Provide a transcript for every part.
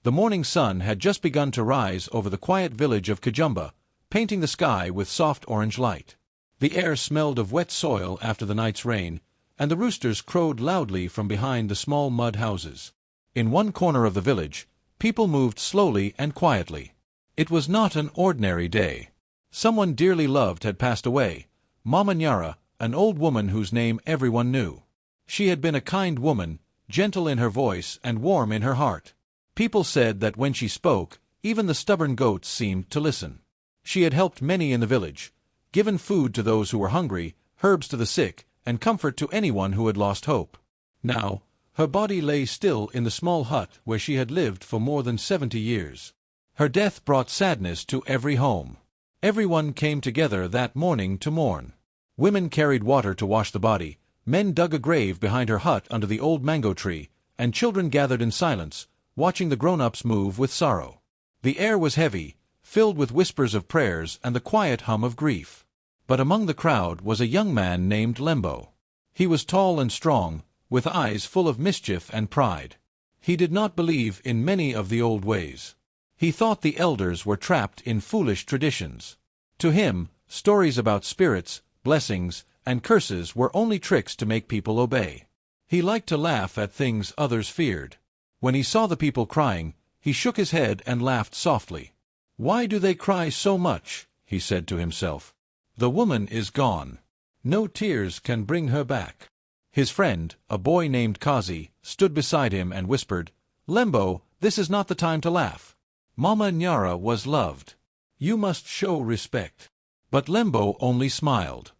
The morning sun had just begun to rise over the quiet village of Kajumba, painting the sky with soft orange light. The air smelled of wet soil after the night's rain, and the roosters crowed loudly from behind the small mud houses. In one corner of the village, people moved slowly and quietly. It was not an ordinary day. Someone dearly loved had passed away, Mama Nyara, an old woman whose name everyone knew. She had been a kind woman, gentle in her voice and warm in her heart. People said that when she spoke, even the stubborn goats seemed to listen. She had helped many in the village, given food to those who were hungry, herbs to the sick, and comfort to anyone who had lost hope. Now, her body lay still in the small hut where she had lived for more than 70 years. Her death brought sadness to every home. Everyone came together that morning to mourn. Women carried water to wash the body, men dug a grave behind her hut under the old mango tree, and children gathered in silence, watching the grown-ups move with sorrow. The air was heavy, filled with whispers of prayers and the quiet hum of grief. But among the crowd was a young man named Lembo. He was tall and strong, with eyes full of mischief and pride. He did not believe in many of the old ways. He thought the elders were trapped in foolish traditions. To him, stories about spirits, blessings, and curses were only tricks to make people obey. He liked to laugh at things others feared. When he saw the people crying, he shook his head and laughed softly. "Why do they cry so much?" he said to himself. "The woman is gone. No tears can bring her back." His friend, a boy named Kazi, stood beside him and whispered, "Lembo, this is not the time to laugh. Mama Nyara was loved. You must show respect." But Lembo only smiled.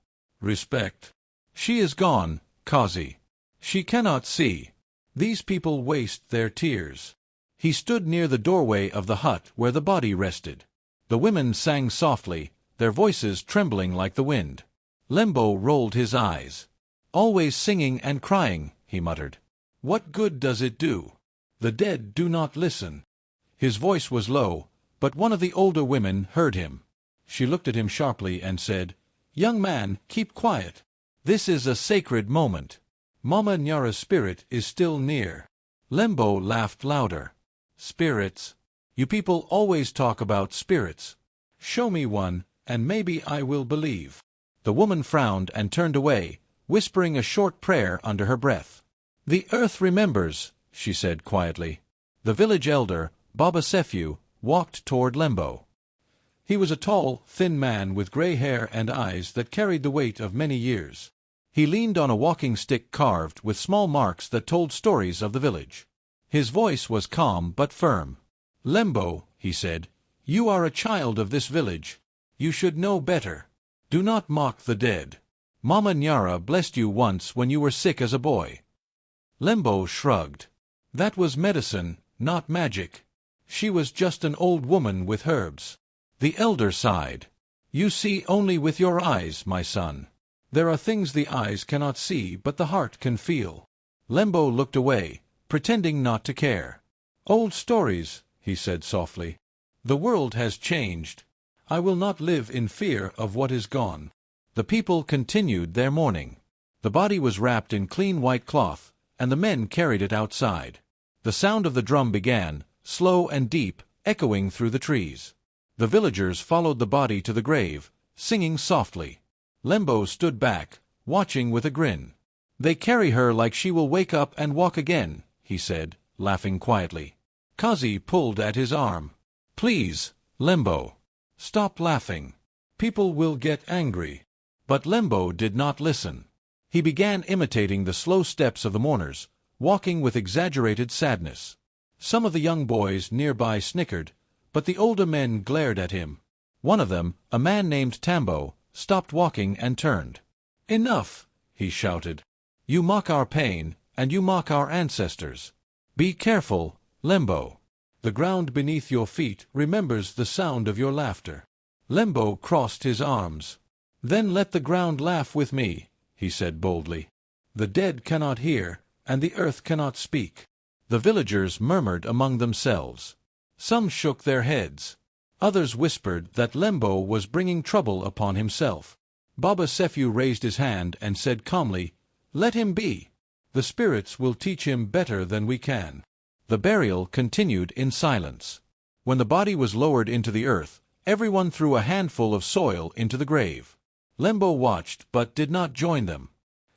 "Respect? She is gone, Kazi. She cannot see. These people waste their tears." He stood near the doorway of the hut where the body rested. The women sang softly, their voices trembling like the wind. Lembo rolled his eyes. "Always singing and crying," he muttered. "What good does it do? The dead do not listen." His voice was low, but one of the older women heard him. She looked at him sharply and said, "Young man, keep quiet. This is a sacred moment. Mama Nyara's spirit is still near." Lembo laughed louder. "Spirits? You people always talk about spirits. Show me one, and maybe I will believe." The woman frowned and turned away, whispering a short prayer under her breath. "The earth remembers," she said quietly. The village elder, Baba Sefu, walked toward Lembo. He was a tall, thin man with gray hair and eyes that carried the weight of many years. He leaned on a walking stick carved with small marks that told stories of the village. His voice was calm but firm. "Lembo," he said, "you are a child of this village. You should know better. Do not mock the dead. Mama Nyara blessed you once when you were sick as a boy." Lembo shrugged. "That was medicine, not magic. She was just an old woman with herbs." The elder sighed. "You see only with your eyes, my son. There are things the eyes cannot see but the heart can feel." Lembo looked away, pretending not to care. "Old stories," he said softly. "The world has changed. I will not live in fear of what is gone." The people continued their mourning. The body was wrapped in clean white cloth, and the men carried it outside. The sound of the drum began, slow and deep, echoing through the trees. The villagers followed the body to the grave, singing softly. Lembo stood back, watching with a grin. "They carry her like she will wake up and walk again," he said, laughing quietly. Kazi pulled at his arm. "Please, Lembo, stop laughing. People will get angry." But Lembo did not listen. He began imitating the slow steps of the mourners, walking with exaggerated sadness. Some of the young boys nearby snickered, but the older men glared at him. One of them, a man named Tambo, stopped walking and turned. "Enough!" he shouted. "You mock our pain, and you mock our ancestors. Be careful, Lembo. The ground beneath your feet remembers the sound of your laughter." Lembo crossed his arms. "Then let the ground laugh with me," he said boldly. "The dead cannot hear, and the earth cannot speak." The villagers murmured among themselves. Some shook their heads. Others whispered that Lembo was bringing trouble upon himself. Baba Sefu raised his hand and said calmly, "Let him be. The spirits will teach him better than we can." The burial continued in silence. When the body was lowered into the earth, everyone threw a handful of soil into the grave. Lembo watched but did not join them.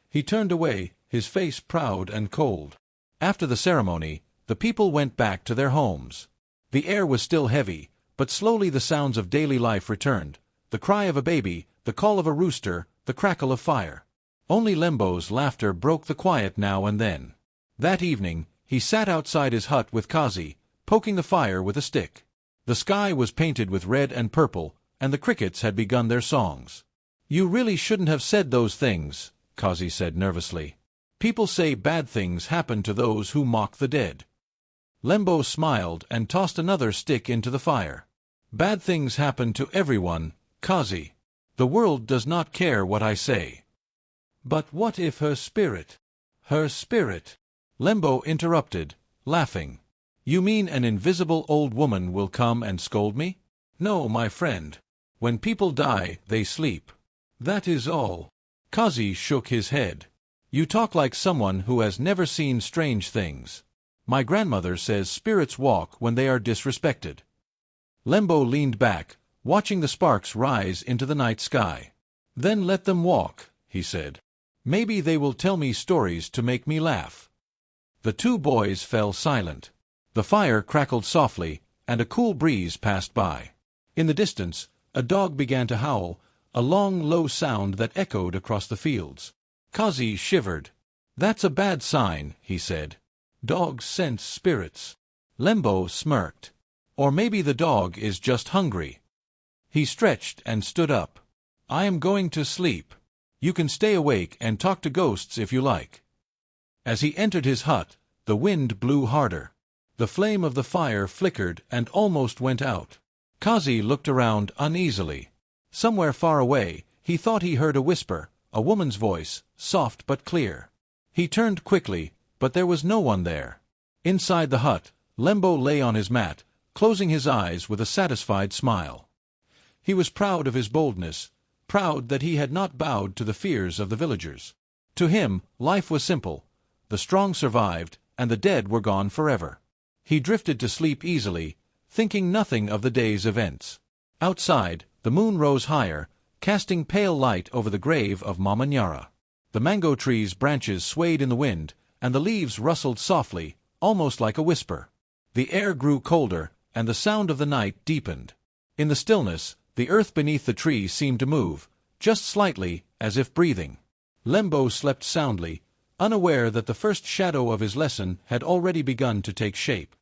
He turned away, his face proud and cold. After the ceremony, the people went back to their homes. The air was still heavy, but slowly the sounds of daily life returned, the cry of a baby, the call of a rooster, the crackle of fire. Only Lembo's laughter broke the quiet now and then. That evening, he sat outside his hut with Kazi, poking the fire with a stick. The sky was painted with red and purple, and the crickets had begun their songs. "You really shouldn't have said those things," Kazi said nervously. "People say bad things happen to those who mock the dead." Lembo smiled and tossed another stick into the fire. "Bad things happen to everyone, Kazi. The world does not care what I say." "But what if her spirit—" "Her spirit?" Lembo interrupted, laughing. "You mean an invisible old woman will come and scold me? No, my friend. When people die, they sleep. That is all." Kazi shook his head. "You talk like someone who has never seen strange things. My grandmother says spirits walk when they are disrespected." Lembo leaned back, watching the sparks rise into the night sky. "Then let them walk," he said. "Maybe they will tell me stories to make me laugh." The two boys fell silent. The fire crackled softly, and a cool breeze passed by. In the distance, a dog began to howl, a long, low sound that echoed across the fields. Kazi shivered. "That's a bad sign," he said. "Dogs sense spirits." Lembo smirked. "Or maybe the dog is just hungry." He stretched and stood up. "I am going to sleep. You can stay awake and talk to ghosts if you like." As he entered his hut, the wind blew harder. The flame of the fire flickered and almost went out. Kazi looked around uneasily. Somewhere far away, he thought he heard a whisper, a woman's voice, soft but clear. He turned quickly, but there was no one there. Inside the hut, Lembo lay on his mat, closing his eyes with a satisfied smile. He was proud of his boldness, proud that he had not bowed to the fears of the villagers. To him, life was simple. The strong survived, and the dead were gone forever. He drifted to sleep easily, thinking nothing of the day's events. Outside, the moon rose higher, casting pale light over the grave of Mama Nyara. The mango tree's branches swayed in the wind, and the leaves rustled softly, almost like a whisper. The air grew colder, and the sound of the night deepened. In the stillness, the earth beneath the tree seemed to move, just slightly, as if breathing. Lembo slept soundly, unaware that the first shadow of his lesson had already begun to take shape.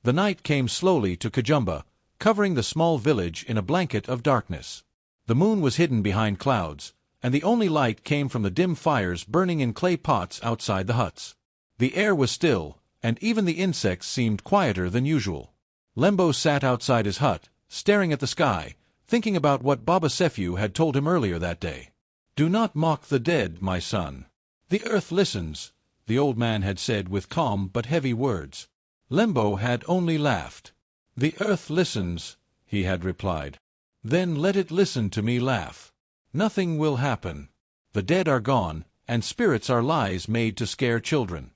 The night came slowly to Kajumba, covering the small village in a blanket of darkness. The moon was hidden behind clouds, and the only light came from the dim fires burning in clay pots outside the huts. The air was still, and even the insects seemed quieter than usual. Lembo sat outside his hut, staring at the sky, thinking about what Baba Sefiu had told him earlier that day. "Do not mock the dead, my son. The earth listens," the old man had said with calm but heavy words. Lembo had only laughed. "The earth listens," he had replied. "Then let it listen to me laugh. Nothing will happen. The dead are gone, and spirits are lies made to scare children."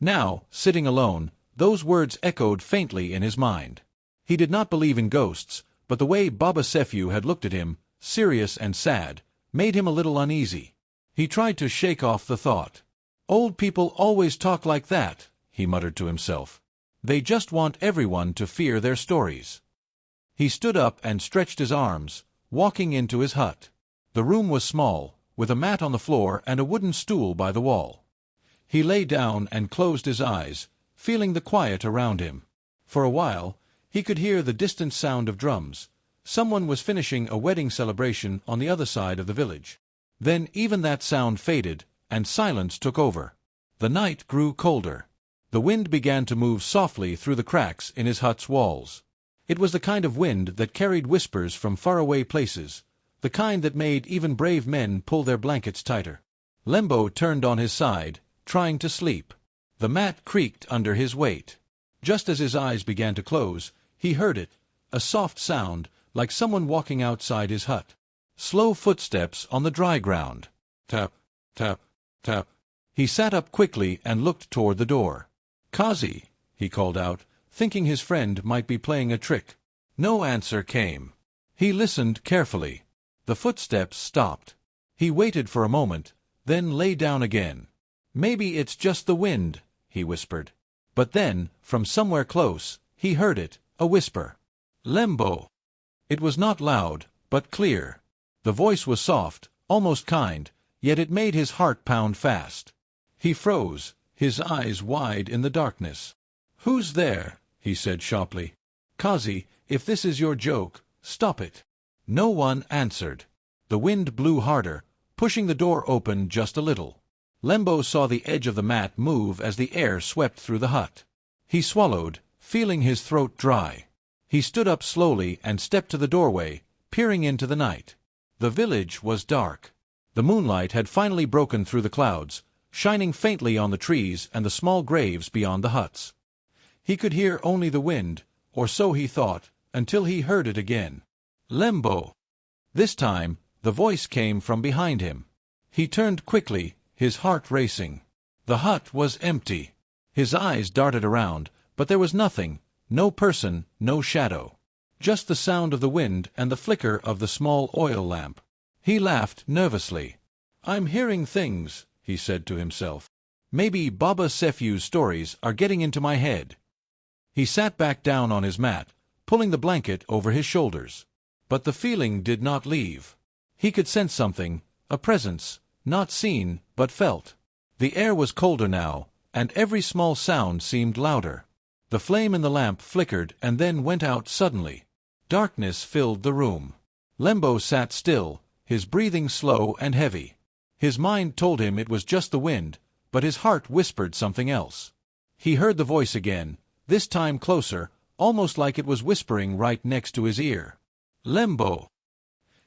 Now, sitting alone, those words echoed faintly in his mind. He did not believe in ghosts, but the way Baba Sefiu had looked at him, serious and sad, made him a little uneasy. He tried to shake off the thought. "Old people always talk like that," he muttered to himself. "They just want everyone to fear their stories." He stood up and stretched his arms, walking into his hut. The room was small, with a mat on the floor and a wooden stool by the wall. He lay down and closed his eyes, feeling the quiet around him. For a while, he could hear the distant sound of drums. Someone was finishing a wedding celebration on the other side of the village. Then even that sound faded, and silence took over. The night grew colder. The wind began to move softly through the cracks in his hut's walls. It was the kind of wind that carried whispers from faraway places, the kind that made even brave men pull their blankets tighter. Lembo turned on his side, trying to sleep. The mat creaked under his weight. Just as his eyes began to close, he heard it, a soft sound, like someone walking outside his hut. Slow footsteps on the dry ground. Tap, tap, tap. He sat up quickly and looked toward the door. "Kazi," he called out, thinking his friend might be playing a trick. No answer came. He listened carefully. The footsteps stopped. He waited for a moment, then lay down again. "Maybe it's just the wind," he whispered. But then, from somewhere close, he heard it, a whisper. "Lembo." It was not loud, but clear. The voice was soft, almost kind, yet it made his heart pound fast. He froze, his eyes wide in the darkness. "Who's there?" he said sharply. "Kazi, if this is your joke, stop it." No one answered. The wind blew harder, pushing the door open just a little. Lembo saw the edge of the mat move as the air swept through the hut. He swallowed, feeling his throat dry. He stood up slowly and stepped to the doorway, peering into the night. The village was dark. The moonlight had finally broken through the clouds, shining faintly on the trees and the small graves beyond the huts. He could hear only the wind, or so he thought, until he heard it again. "Lembo." This time, the voice came from behind him. He turned quickly, his heart racing. The hut was empty. His eyes darted around, but there was nothing, no person, no shadow. Just the sound of the wind and the flicker of the small oil lamp. He laughed nervously. "I'm hearing things," he said to himself. "Maybe Baba Sefu's stories are getting into my head." He sat back down on his mat, pulling the blanket over his shoulders. But the feeling did not leave. He could sense something, a presence, not seen, but felt. The air was colder now, and every small sound seemed louder. The flame in the lamp flickered and then went out suddenly. Darkness filled the room. Lembo sat still, his breathing slow and heavy. His mind told him it was just the wind, but his heart whispered something else. He heard the voice again, this time closer, almost like it was whispering right next to his ear. "Lembo!"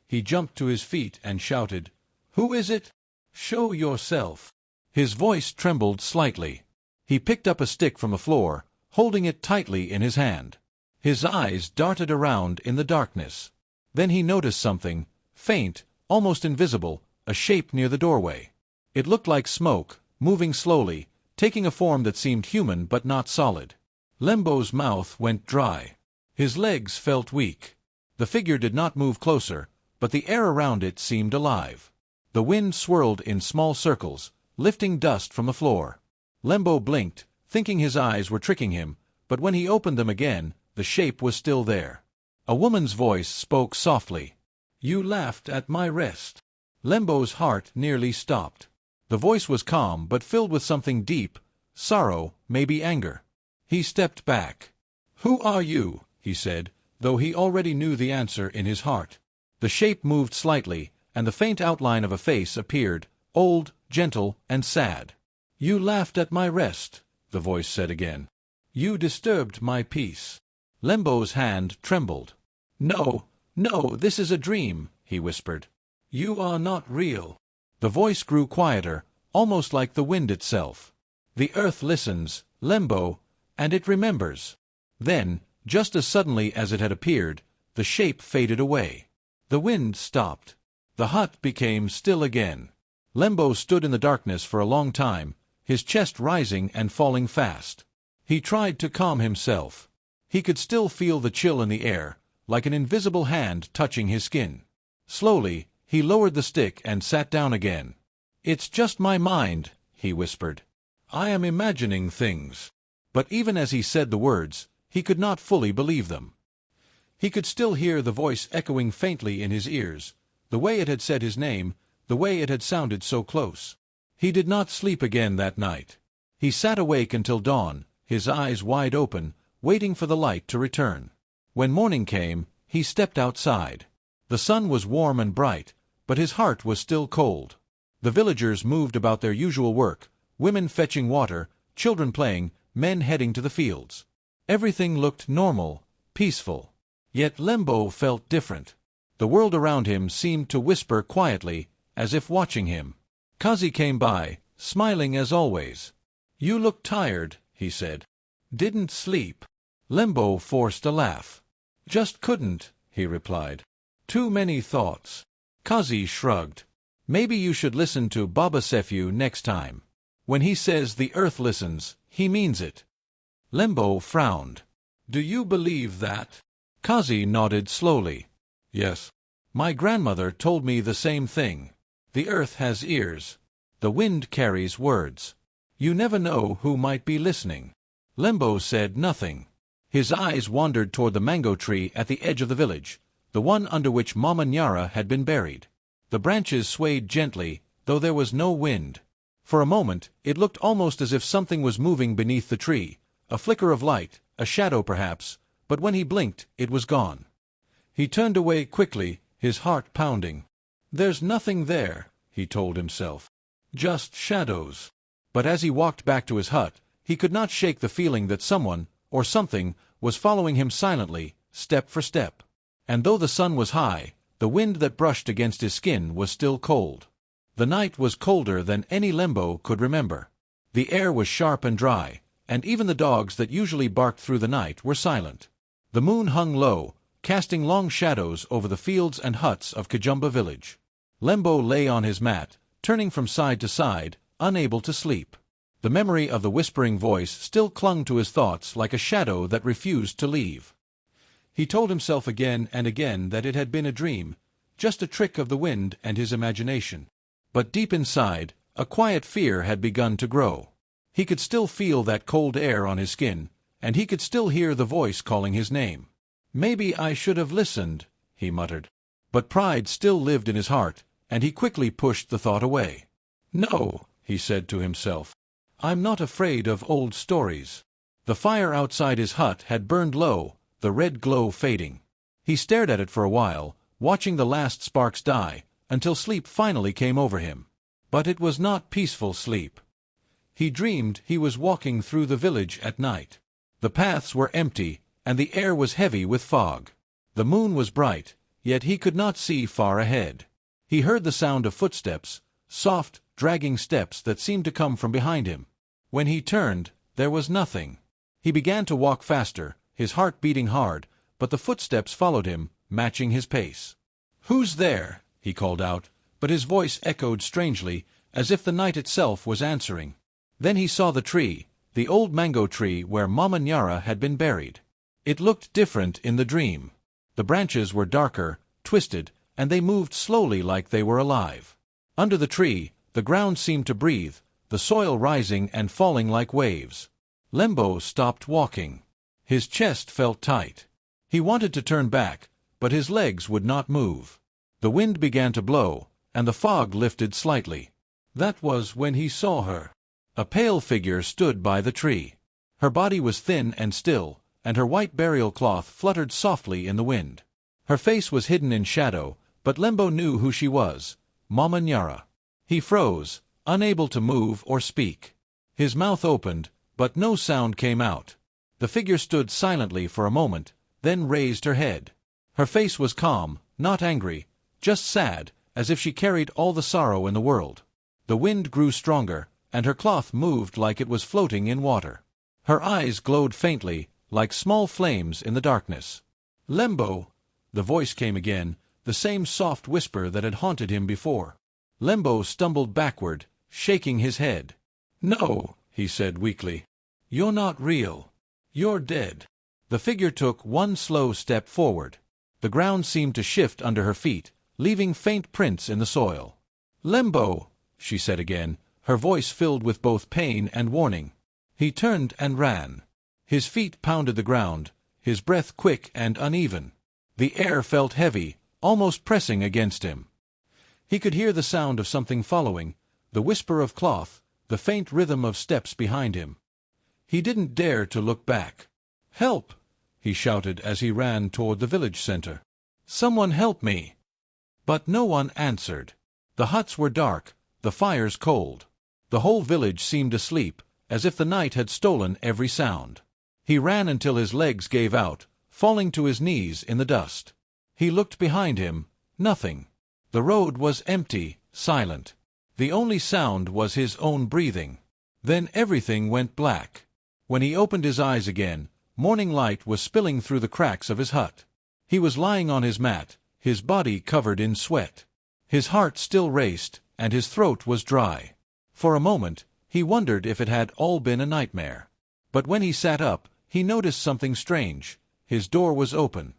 He jumped to his feet and shouted, "Who is it? Show yourself!" His voice trembled slightly. He picked up a stick from the floor, holding it tightly in his hand. His eyes darted around in the darkness. Then he noticed something, faint, almost invisible, a shape near the doorway. It looked like smoke, moving slowly, taking a form that seemed human but not solid. Lembo's mouth went dry. His legs felt weak. The figure did not move closer, but the air around it seemed alive. The wind swirled in small circles, lifting dust from the floor. Lembo blinked, thinking his eyes were tricking him, but when he opened them again, the shape was still there. A woman's voice spoke softly. "You laughed at my rest." Lembo's heart nearly stopped. The voice was calm but filled with something deep, sorrow, maybe anger. He stepped back. "Who are you?" he said, though he already knew the answer in his heart. The shape moved slightly, and the faint outline of a face appeared, old, gentle, and sad. "You laughed at my rest," the voice said again. "You disturbed my peace." Lembo's hand trembled. "No, no, this is a dream," he whispered. "You are not real." The voice grew quieter, almost like the wind itself. "The earth listens, Lembo, and it remembers." Then, just as suddenly as it had appeared, the shape faded away. The wind stopped. The hut became still again. Lembo stood in the darkness for a long time, his chest rising and falling fast. He tried to calm himself. He could still feel the chill in the air, like an invisible hand touching his skin. Slowly, he lowered the stick and sat down again. "It's just my mind," he whispered. "I am imagining things." But even as he said the words, he could not fully believe them. He could still hear the voice echoing faintly in his ears, the way it had said his name, the way it had sounded so close. He did not sleep again that night. He sat awake until dawn, his eyes wide open, waiting for the light to return. When morning came, he stepped outside. The sun was warm and bright, but his heart was still cold. The villagers moved about their usual work, women fetching water, children playing, men heading to the fields. Everything looked normal, peaceful. Yet Lembo felt different. The world around him seemed to whisper quietly, as if watching him. Kazi came by, smiling as always. "You look tired," he said. "Didn't sleep?" Lembo forced a laugh. "Just couldn't," he replied. "Too many thoughts." Kazi shrugged. "Maybe you should listen to Baba Sefu next time." When he says the earth listens, he means it. Lembo frowned. Do you believe that? Kazi nodded slowly. Yes. My grandmother told me the same thing. The earth has ears. The wind carries words. You never know who might be listening. Lembo said nothing. His eyes wandered toward the mango tree at the edge of the village, the one under which Mama Nyara had been buried. The branches swayed gently, though there was no wind. For a moment, it looked almost as if something was moving beneath the tree, a flicker of light, a shadow perhaps, but when he blinked, it was gone. He turned away quickly, his heart pounding. There's nothing there, he told himself. Just shadows. But as he walked back to his hut, he could not shake the feeling that someone, or something, was following him silently, step for step. And though the sun was high, the wind that brushed against his skin was still cold. The night was colder than any Lembo could remember. The air was sharp and dry, and even the dogs that usually barked through the night were silent. The moon hung low, casting long shadows over the fields and huts of Kajumba village. Lembo lay on his mat, turning from side to side, unable to sleep. The memory of the whispering voice still clung to his thoughts like a shadow that refused to leave. He told himself again and again that it had been a dream, just a trick of the wind and his imagination. But deep inside, a quiet fear had begun to grow. He could still feel that cold air on his skin, and he could still hear the voice calling his name. Maybe I should have listened, he muttered. But pride still lived in his heart, and he quickly pushed the thought away. No, he said to himself. I'm not afraid of old stories. The fire outside his hut had burned low, the red glow fading. He stared at it for a while, watching the last sparks die, until sleep finally came over him. But it was not peaceful sleep. He dreamed he was walking through the village at night. The paths were empty, and the air was heavy with fog. The moon was bright, yet he could not see far ahead. He heard the sound of footsteps, soft, dragging steps that seemed to come from behind him. When he turned, there was nothing. He began to walk faster, his heart beating hard, but the footsteps followed him, matching his pace. Who's there? He called out, but his voice echoed strangely, as if the night itself was answering. Then he saw the tree, the old mango tree where Mama Nyara had been buried. It looked different in the dream. The branches were darker, twisted, and they moved slowly like they were alive. Under the tree, the ground seemed to breathe, the soil rising and falling like waves. Lembo stopped walking. His chest felt tight. He wanted to turn back, but his legs would not move. The wind began to blow, and the fog lifted slightly. That was when he saw her. A pale figure stood by the tree. Her body was thin and still, and her white burial cloth fluttered softly in the wind. Her face was hidden in shadow, but Lembo knew who she was, Mama Nyara. He froze, unable to move or speak. His mouth opened, but no sound came out. The figure stood silently for a moment, then raised her head. Her face was calm, not angry, just sad, as if she carried all the sorrow in the world. The wind grew stronger, and her cloth moved like it was floating in water. Her eyes glowed faintly, like small flames in the darkness. Lembo! The voice came again, the same soft whisper that had haunted him before. Lembo stumbled backward, shaking his head. No, he said weakly. You're not real. You're dead. The figure took one slow step forward. The ground seemed to shift under her feet, leaving faint prints in the soil. Lembo, she said again, her voice filled with both pain and warning. He turned and ran. His feet pounded the ground, his breath quick and uneven. The air felt heavy, almost pressing against him. He could hear the sound of something following, the whisper of cloth, the faint rhythm of steps behind him. He didn't dare to look back. Help! He shouted as he ran toward the village center. Someone help me! But no one answered. The huts were dark, the fires cold. The whole village seemed asleep, as if the night had stolen every sound. He ran until his legs gave out, falling to his knees in the dust. He looked behind him, nothing. The road was empty, silent. The only sound was his own breathing. Then everything went black. When he opened his eyes again, morning light was spilling through the cracks of his hut. He was lying on his mat, his body covered in sweat. His heart still raced, and his throat was dry. For a moment, He wondered if it had all been a nightmare. But when he sat up, he noticed something strange. His door was open.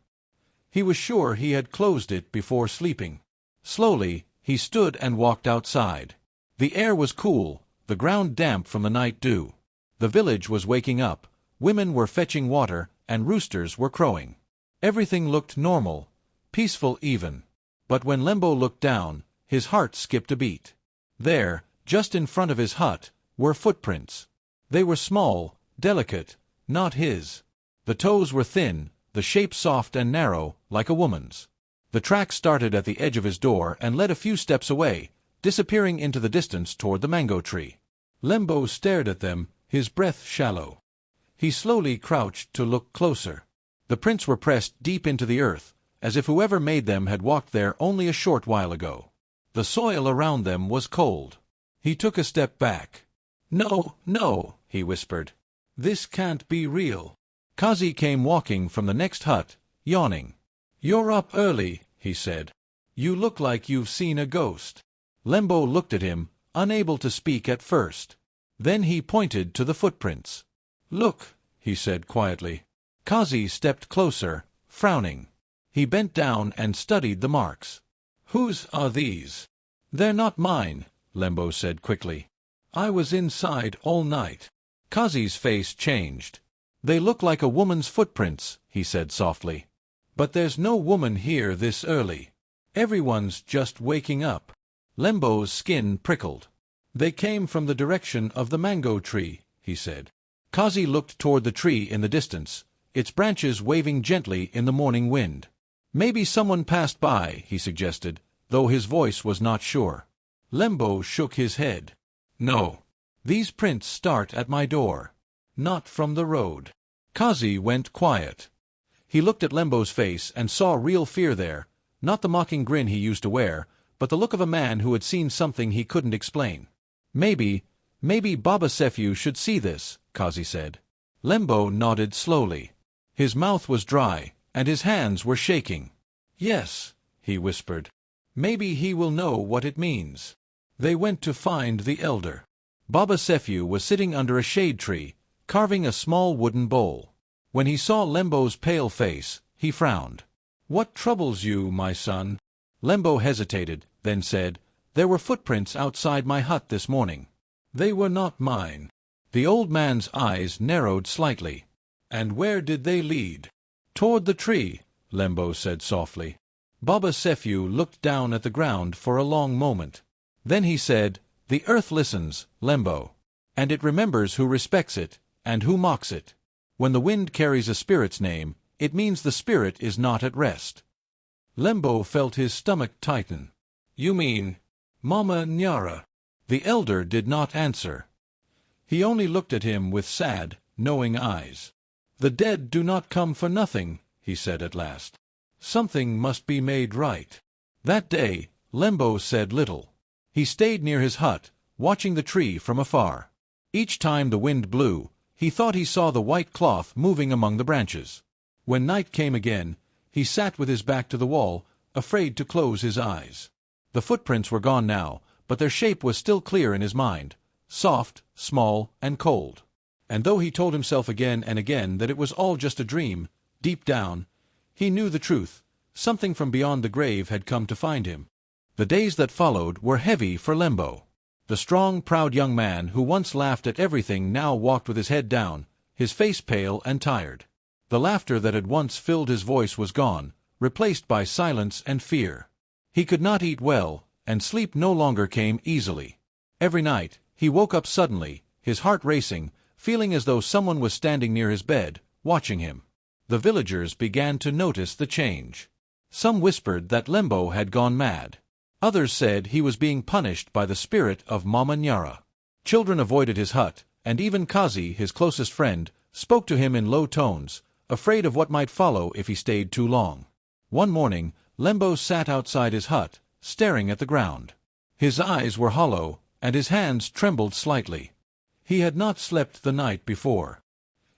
He was sure he had closed it before sleeping. Slowly, he stood and walked outside. The air was cool, the ground damp from the night dew. The village was waking up, women were fetching water, and roosters were crowing. Everything looked normal, peaceful even. But when Lembo looked down, his heart skipped a beat. There, just in front of his hut, were footprints. They were small, delicate, not his. The toes were thin, the shape soft and narrow, like a woman's. The track started at the edge of his door and led a few steps away, disappearing into the distance toward the mango tree. Lembo stared at them, his breath shallow. He slowly crouched to look closer. The prints were pressed deep into the earth, as if whoever made them had walked there only a short while ago. The soil around them was cold. He took a step back. "No, no," he whispered. "This can't be real." Kazi came walking from the next hut, yawning. "You're up early," he said. "You look like you've seen a ghost." Lembo looked at him, unable to speak at first. Then he pointed to the footprints. "Look," he said quietly. Kazi stepped closer, frowning. He bent down and studied the marks. "Whose are these?" "They're not mine," Lembo said quickly. "I was inside all night." Kazi's face changed. "They look like a woman's footprints," he said softly. "But there's no woman here this early. Everyone's just waking up." Lembo's skin prickled. "They came from the direction of the mango tree," he said. Kazi looked toward the tree in the distance, its branches waving gently in the morning wind. "Maybe someone passed by," he suggested, though his voice was not sure. Lembo shook his head. "No. These prints start at my door. Not from the road." Kazi went quiet. He looked at Lembo's face and saw real fear there, not the mocking grin he used to wear, but the look of a man who had seen something he couldn't explain. Maybe Baba Sefu should see this," Kazi said. Lembo nodded slowly. His mouth was dry, and his hands were shaking. "Yes," he whispered. "Maybe he will know what it means." They went to find the elder. Baba Sefu was sitting under a shade tree, carving a small wooden bowl. When he saw Lembo's pale face, he frowned. "What troubles you, my son?" Lembo hesitated, then said, "There were footprints outside my hut this morning." "They were not mine." The old man's eyes narrowed slightly. "And where did they lead?" "Toward the tree," Lembo said softly. Baba Sefu looked down at the ground for a long moment. Then he said, "The earth listens, Lembo. And it remembers who respects it, and who mocks it. When the wind carries a spirit's name, it means the spirit is not at rest." Lembo felt his stomach tighten. "You mean Mama Nyara?" The elder did not answer. He only looked at him with sad, knowing eyes. "The dead do not come for nothing," he said at last. "Something must be made right." That day, Lembo said little. He stayed near his hut, watching the tree from afar. Each time the wind blew, he thought he saw the white cloth moving among the branches. When night came again, he sat with his back to the wall, afraid to close his eyes. The footprints were gone now, but their shape was still clear in his mind, soft, small, and cold. And though he told himself again and again that it was all just a dream, deep down, he knew the truth. Something from beyond the grave had come to find him. The days that followed were heavy for Lembo. The strong, proud young man who once laughed at everything now walked with his head down, his face pale and tired. The laughter that had once filled his voice was gone, replaced by silence and fear. He could not eat well, and sleep no longer came easily. Every night, he woke up suddenly, his heart racing, feeling as though someone was standing near his bed, watching him. The villagers began to notice the change. Some whispered that Lembo had gone mad. Others said he was being punished by the spirit of Mama Nyara. Children avoided his hut, and even Kazi, his closest friend, spoke to him in low tones, afraid of what might follow if he stayed too long. One morning, Lembo sat outside his hut, staring at the ground. His eyes were hollow, and his hands trembled slightly. He had not slept the night before.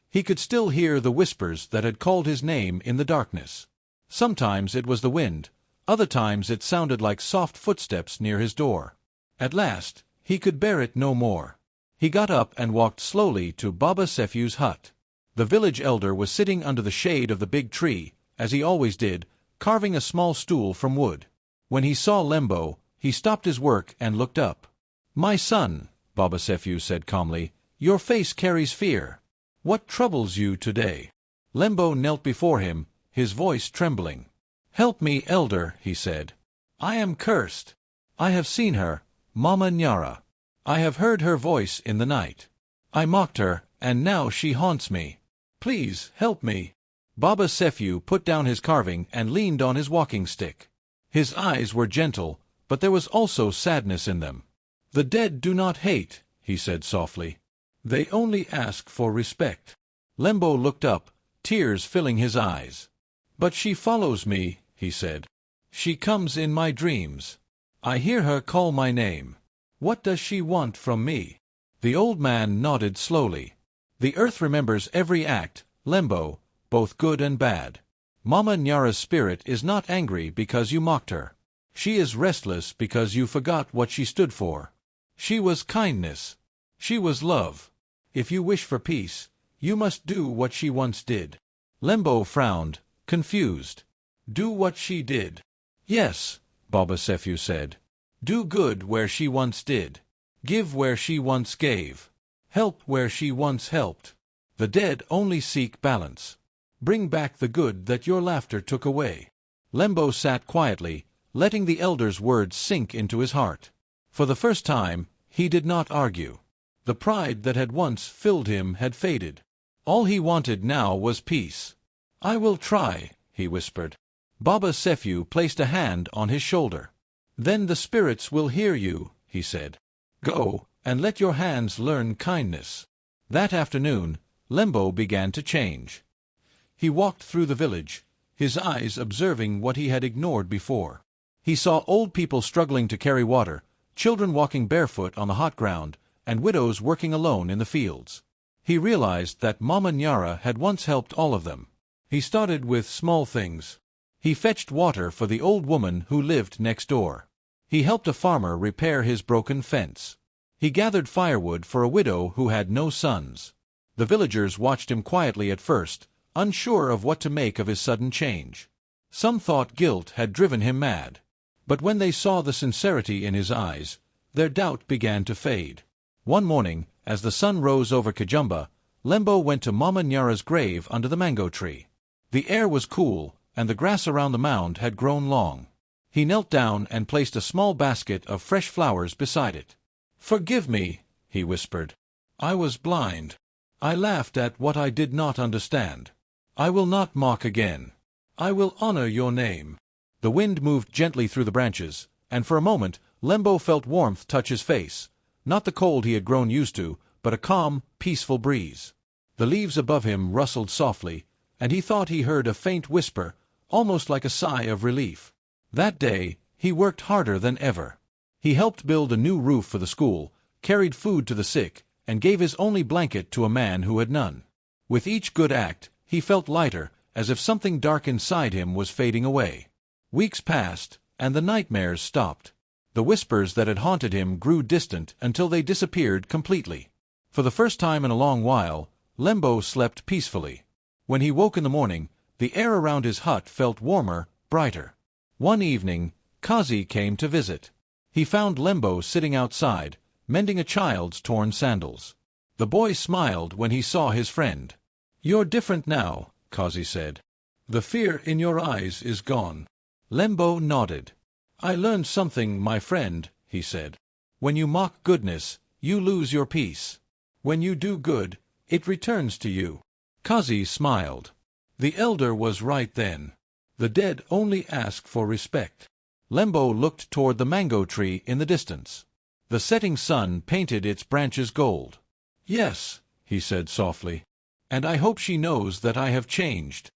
He could still hear the whispers that had called his name in the darkness. Sometimes it was the wind, other times it sounded like soft footsteps near his door. At last, he could bear it no more. He got up and walked slowly to Baba Sefu's hut. The village elder was sitting under the shade of the big tree, as he always did, carving a small stool from wood. When he saw Lembo, he stopped his work and looked up. "My son," Baba Sefu said calmly, "your face carries fear. What troubles you today?" Lembo knelt before him, his voice trembling. "Help me, elder," he said. "I am cursed. I have seen her, Mama Nyara. I have heard her voice in the night. I mocked her, and now she haunts me. Please help me." Baba Sefu put down his carving and leaned on his walking stick. His eyes were gentle, but there was also sadness in them. "The dead do not hate," he said softly. "They only ask for respect." Lembo looked up, tears filling his eyes. "But she follows me," he said. "She comes in my dreams. I hear her call my name. What does she want from me?" The old man nodded slowly. "The earth remembers every act, Lembo, both good and bad. Mama Nyara's spirit is not angry because you mocked her. She is restless because you forgot what she stood for. She was kindness. She was love. If you wish for peace, you must do what she once did." Lembo frowned, confused. "Do what she did?" "Yes," Baba Sefu said. "Do good where she once did. Give where she once gave. Help where she once helped. The dead only seek balance. Bring back the good that your laughter took away." Lembo sat quietly, letting the elder's words sink into his heart. For the first time, he did not argue. The pride that had once filled him had faded. All he wanted now was peace. "I will try," he whispered. Baba Sefu placed a hand on his shoulder. "Then the spirits will hear you," he said. "Go, and let your hands learn kindness." That afternoon, Lembo began to change. He walked through the village, his eyes observing what he had ignored before. He saw old people struggling to carry water, children walking barefoot on the hot ground, and widows working alone in the fields. He realized that Mama Nyara had once helped all of them. He started with small things. He fetched water for the old woman who lived next door. He helped a farmer repair his broken fence. He gathered firewood for a widow who had no sons. The villagers watched him quietly at first, unsure of what to make of his sudden change. Some thought guilt had driven him mad. But when they saw the sincerity in his eyes, their doubt began to fade. One morning, as the sun rose over Kajumba, Lembo went to Mama Nyara's grave under the mango tree. The air was cool, and the grass around the mound had grown long. He knelt down and placed a small basket of fresh flowers beside it. "Forgive me," he whispered. "I was blind. I laughed at what I did not understand. I will not mock again. I will honor your name." The wind moved gently through the branches, and for a moment Lembo felt warmth touch his face, not the cold he had grown used to, but a calm, peaceful breeze. The leaves above him rustled softly, and he thought he heard a faint whisper, almost like a sigh of relief. That day, he worked harder than ever. He helped build a new roof for the school, carried food to the sick, and gave his only blanket to a man who had none. With each good act, he felt lighter, as if something dark inside him was fading away. Weeks passed, and the nightmares stopped. The whispers that had haunted him grew distant until they disappeared completely. For the first time in a long while, Lembo slept peacefully. When he woke in the morning, the air around his hut felt warmer, brighter. One evening, Kazi came to visit. He found Lembo sitting outside, mending a child's torn sandals. The boy smiled when he saw his friend. "You're different now," Kazi said. "The fear in your eyes is gone." Lembo nodded. "I learned something, my friend," he said. "When you mock goodness, you lose your peace. When you do good, it returns to you." Kazi smiled. The elder was right then. The dead only ask for respect. Lembo looked toward the mango tree in the distance. The setting sun painted its branches gold. "Yes," he said softly, "and I hope she knows that I have changed."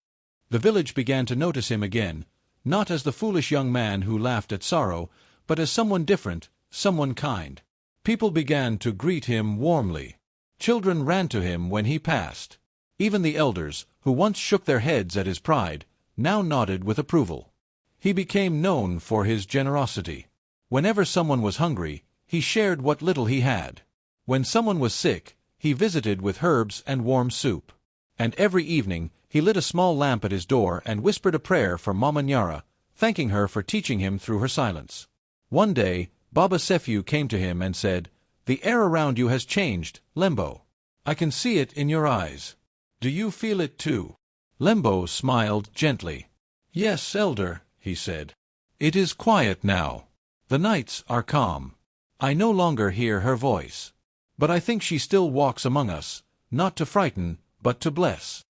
The village began to notice him again, not as the foolish young man who laughed at sorrow, but as someone different, someone kind. People began to greet him warmly. Children ran to him when he passed. Even the elders, who once shook their heads at his pride, now nodded with approval. He became known for his generosity. Whenever someone was hungry, he shared what little he had. When someone was sick, he visited with herbs and warm soup. And every evening, he lit a small lamp at his door and whispered a prayer for Mama Nyara, thanking her for teaching him through her silence. One day, Baba Sefiu came to him and said, "The air around you has changed, Lembo. I can see it in your eyes. Do you feel it too?" Lembo smiled gently. "Yes, elder," he said. "It is quiet now. The nights are calm. I no longer hear her voice. But I think she still walks among us, not to frighten, but to bless."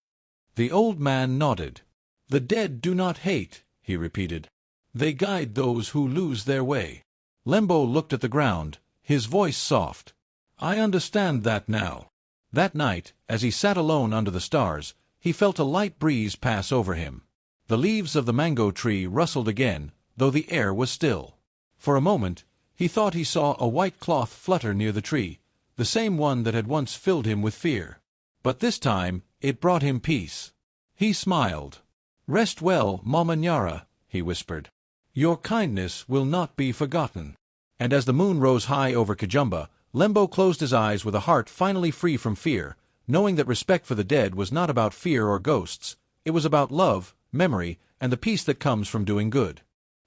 The old man nodded. "The dead do not hate," he repeated. "They guide those who lose their way." Lembo looked at the ground, his voice soft. "I understand that now." That night, as he sat alone under the stars, he felt a light breeze pass over him. The leaves of the mango tree rustled again, though the air was still. For a moment, he thought he saw a white cloth flutter near the tree, the same one that had once filled him with fear. But this time, it brought him peace. He smiled. "Rest well, Mama Nyara," he whispered. "Your kindness will not be forgotten." And as the moon rose high over Kajumba, Lembo closed his eyes with a heart finally free from fear, knowing that respect for the dead was not about fear or ghosts, it was about love, memory, and the peace that comes from doing good.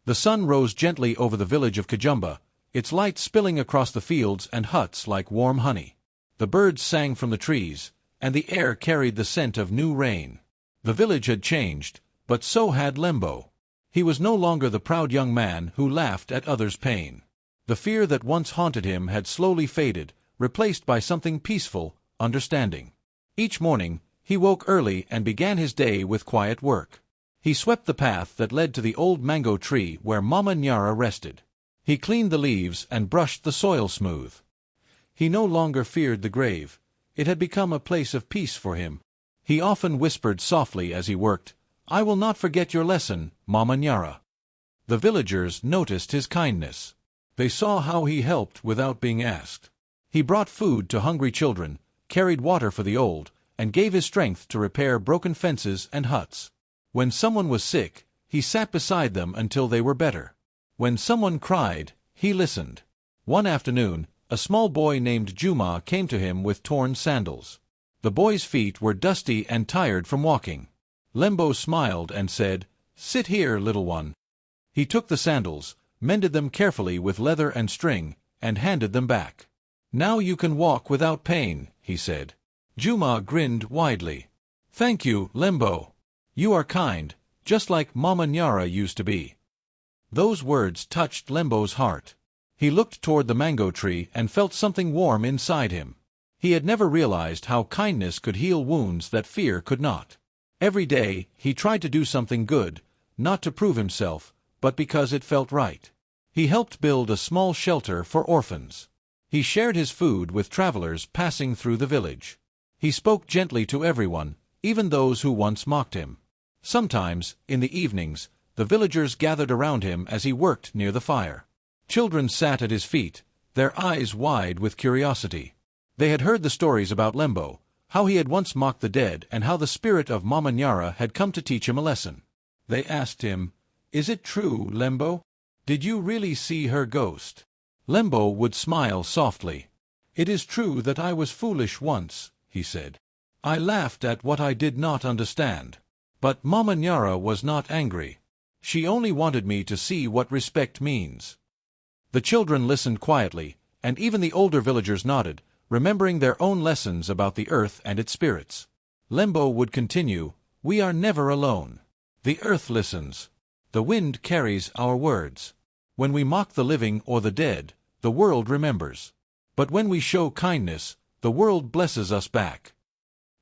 The sun rose gently over the village of Kajumba, its light spilling across the fields and huts like warm honey. The birds sang from the trees, and the air carried the scent of new rain. The village had changed, but so had Lembo. He was no longer the proud young man who laughed at others' pain. The fear that once haunted him had slowly faded, replaced by something peaceful, understanding. Each morning, he woke early and began his day with quiet work. He swept the path that led to the old mango tree where Mama Nyara rested. He cleaned the leaves and brushed the soil smooth. He no longer feared the grave. It had become a place of peace for him. He often whispered softly as he worked, "I will not forget your lesson, Mama Nyara." The villagers noticed his kindness. They saw how he helped without being asked. He brought food to hungry children, carried water for the old, and gave his strength to repair broken fences and huts. When someone was sick, he sat beside them until they were better. When someone cried, he listened. One afternoon, a small boy named Juma came to him with torn sandals. The boy's feet were dusty and tired from walking. Lembo smiled and said, "Sit here, little one." He took the sandals, mended them carefully with leather and string, and handed them back. "Now you can walk without pain," he said. Juma grinned widely. "Thank you, Lembo. You are kind, just like Mama Nyara used to be." Those words touched Lembo's heart. He looked toward the mango tree and felt something warm inside him. He had never realized how kindness could heal wounds that fear could not. Every day, he tried to do something good, not to prove himself, but because it felt right. He helped build a small shelter for orphans. He shared his food with travelers passing through the village. He spoke gently to everyone, even those who once mocked him. Sometimes, in the evenings, the villagers gathered around him as he worked near the fire. Children sat at his feet, their eyes wide with curiosity. They had heard the stories about Lembo, how he had once mocked the dead and how the spirit of Mama Nyara had come to teach him a lesson. They asked him, "Is it true, Lembo? Did you really see her ghost?" Lembo would smile softly. "It is true that I was foolish once," he said. "I laughed at what I did not understand. But Mama Nyara was not angry. She only wanted me to see what respect means." The children listened quietly, and even the older villagers nodded, remembering their own lessons about the earth and its spirits. Lembo would continue, "We are never alone. The earth listens. The wind carries our words. When we mock the living or the dead, the world remembers. But when we show kindness, the world blesses us back."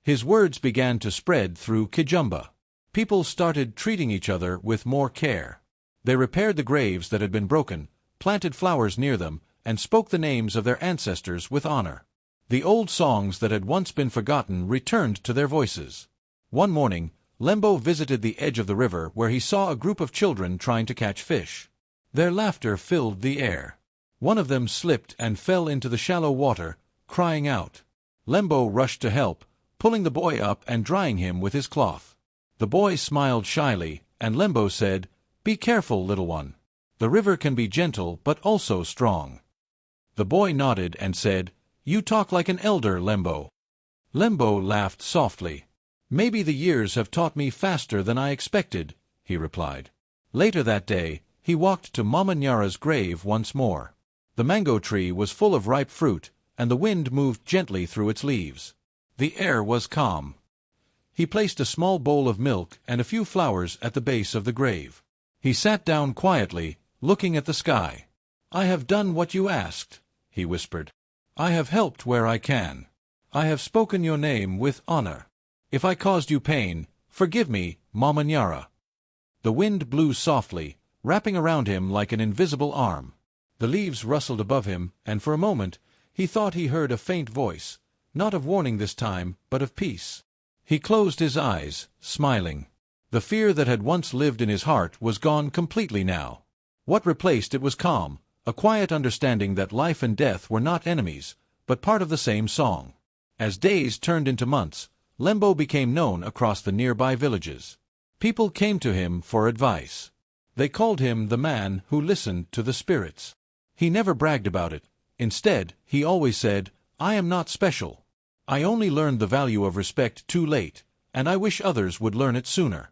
His words began to spread through Kajumba. People started treating each other with more care. They repaired the graves that had been broken, planted flowers near them, and spoke the names of their ancestors with honor. The old songs that had once been forgotten returned to their voices. One morning, Lembo visited the edge of the river where he saw a group of children trying to catch fish. Their laughter filled the air. One of them slipped and fell into the shallow water, crying out. Lembo rushed to help, pulling the boy up and drying him with his cloth. The boy smiled shyly, and Lembo said, "Be careful, little one. The river can be gentle but also strong." The boy nodded and said, You talk like an elder, Lembo. Lembo laughed softly. Maybe the years have taught me faster than I expected, he replied. Later that day, he walked to Mama Nyara's grave once more. The mango tree was full of ripe fruit, and the wind moved gently through its leaves. The air was calm. He placed a small bowl of milk and a few flowers at the base of the grave. He sat down quietly, looking at the sky. I have done what you asked, he whispered. I have helped where I can. I have spoken your name with honor. If I caused you pain, forgive me, Mama Nyara. The wind blew softly, wrapping around him like an invisible arm. The leaves rustled above him, and for a moment he thought he heard a faint voice, not of warning this time, but of peace. He closed his eyes, smiling. The fear that had once lived in his heart was gone completely now. What replaced it was calm, a quiet understanding that life and death were not enemies, but part of the same song. As days turned into months, Lembo became known across the nearby villages. People came to him for advice. They called him the man who listened to the spirits. He never bragged about it. Instead, he always said, I am not special. I only learned the value of respect too late, and I wish others would learn it sooner.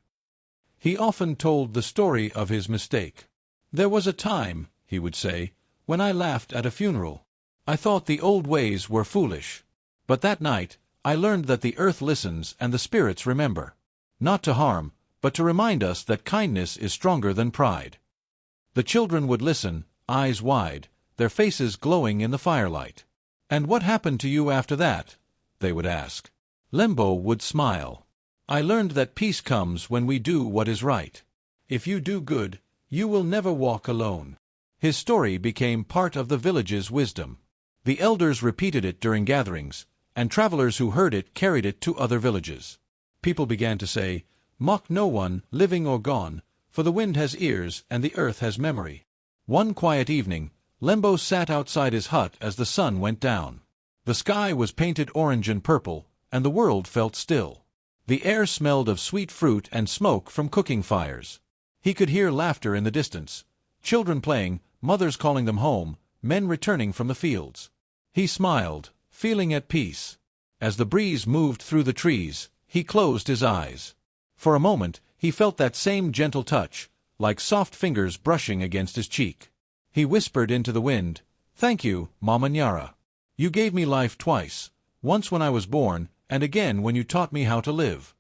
He often told the story of his mistake. There was a time, he would say, when I laughed at a funeral. I thought the old ways were foolish. But that night, I learned that the earth listens and the spirits remember. Not to harm, but to remind us that kindness is stronger than pride. The children would listen, eyes wide, their faces glowing in the firelight. And what happened to you after that? They would ask. Lembo would smile. I learned that peace comes when we do what is right. If you do good, you will never walk alone. His story became part of the village's wisdom. The elders repeated it during gatherings, and travelers who heard it carried it to other villages. People began to say, Mock no one, living or gone, for the wind has ears and the earth has memory. One quiet evening, Lembo sat outside his hut as the sun went down. The sky was painted orange and purple, and the world felt still. The air smelled of sweet fruit and smoke from cooking fires. He could hear laughter in the distance, children playing, mothers calling them home, men returning from the fields. He smiled, feeling at peace. As the breeze moved through the trees, he closed his eyes. For a moment, he felt that same gentle touch, like soft fingers brushing against his cheek. He whispered into the wind, Thank you, Mama Nyara. You gave me life twice, once when I was born, and again when you taught me how to live.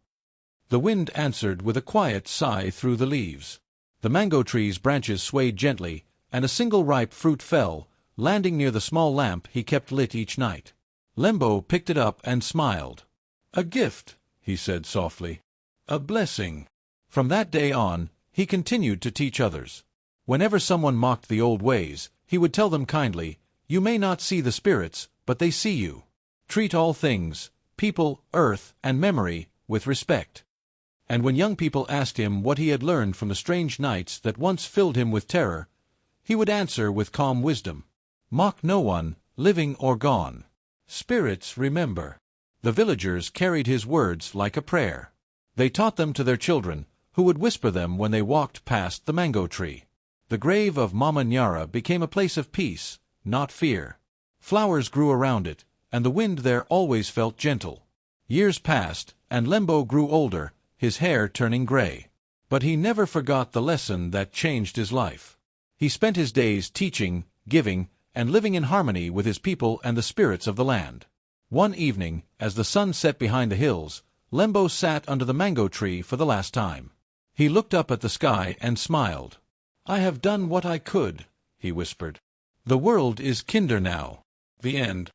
The wind answered with a quiet sigh through the leaves. The mango tree's branches swayed gently, and a single ripe fruit fell, landing near the small lamp he kept lit each night. Lembo picked it up and smiled. A gift, he said softly. A blessing. From that day on, he continued to teach others. Whenever someone mocked the old ways, he would tell them kindly, You may not see the spirits, but they see you. Treat all things, people, earth, and memory, with respect. And when young people asked him what he had learned from the strange nights that once filled him with terror, he would answer with calm wisdom, Mock no one, living or gone. Spirits remember. The villagers carried his words like a prayer. They taught them to their children, who would whisper them when they walked past the mango tree. The grave of Mama Nyara became a place of peace, not fear. Flowers grew around it, and the wind there always felt gentle. Years passed, and Lembo grew older, his hair turning gray. But he never forgot the lesson that changed his life. He spent his days teaching, giving, and living in harmony with his people and the spirits of the land. One evening, as the sun set behind the hills, Lembo sat under the mango tree for the last time. He looked up at the sky and smiled. I have done what I could, he whispered. The world is kinder now. The end.